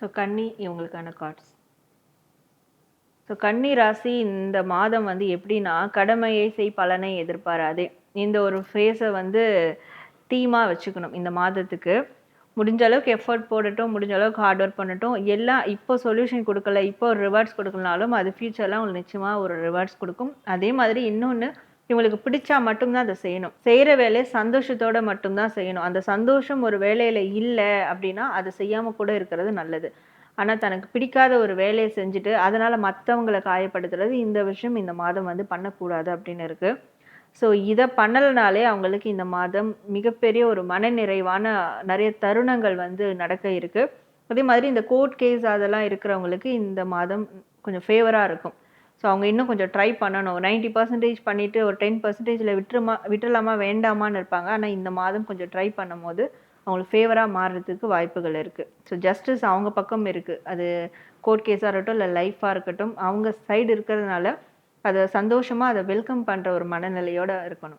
So கன்னி இவங்களுக்கான cards. So கன்னி ராசி இந்த மாதம் வந்து எப்படின்னா, கடமையை செய் பலனை எதிர்பாராதே. இந்த ஒரு ஃபேஸை வந்து தீமாக வச்சுக்கணும் இந்த மாதத்துக்கு. முடிஞ்ச அளவுக்கு எஃபர்ட் போடட்டும், முடிஞ்ச அளவுக்கு ஹார்ட் ஒர்க் பண்ணட்டும். எல்லாம் இப்போ சொல்யூஷன் கொடுக்கல, இப்போ ஒரு ரிவார்ட்ஸ் கொடுக்கலனாலும் அது ஃபியூச்சரில் உங்களுக்கு நிச்சயமாக ஒரு ரிவார்ட்ஸ் கொடுக்கும். அதே மாதிரி இன்னொன்று, இவங்களுக்கு பிடிச்சா மட்டும்தான் அதை செய்யணும். செய்கிற வேலையை சந்தோஷத்தோடு மட்டும்தான் செய்யணும். அந்த சந்தோஷம் ஒரு வேலையில் இல்லை அப்படின்னா அதை செய்யாமல் கூட இருக்கிறது நல்லது. ஆனால் தனக்கு பிடிக்காத ஒரு வேலையை செஞ்சுட்டு அதனால் மற்றவங்களை காயப்படுத்துறது இந்த விஷயம் இந்த மாதம் வந்து பண்ணக்கூடாது அப்படின்னு இருக்குது. ஸோ இதை பண்ணலைனாலே அவங்களுக்கு இந்த மாதம் மிகப்பெரிய ஒரு மனநிறைவான நிறைய தருணங்கள் வந்து நடக்க இருக்குது. அதே மாதிரி இந்த கோர்ட் கேஸ் அதெல்லாம் இருக்கிறவங்களுக்கு இந்த மாதம் கொஞ்சம் ஃபேவராக இருக்கும். ஸோ அவங்க இன்னும் கொஞ்சம் ட்ரை பண்ணணும். 90% பண்ணிவிட்டு ஒரு 10%ல் விட்டுறலாமா வேண்டாமான்னு இருப்பாங்க. ஆனால் இந்த மாதம் கொஞ்சம் ட்ரை பண்ணும்போது அவங்களுக்கு ஃபேவராக மாறுறதுக்கு வாய்ப்புகள் இருக்குது. ஸோ ஜஸ்டிஸ் அவங்க பக்கம் இருக்குது. அது கோர்ட் கேஸாக இருக்கட்டும், இல்லை லைஃபாக இருக்கட்டும், அவங்க சைடு இருக்கிறதுனால அதை சந்தோஷமாக அதை வெல்கம் பண்ணுற ஒரு மனநிலையோடு இருக்கணும்.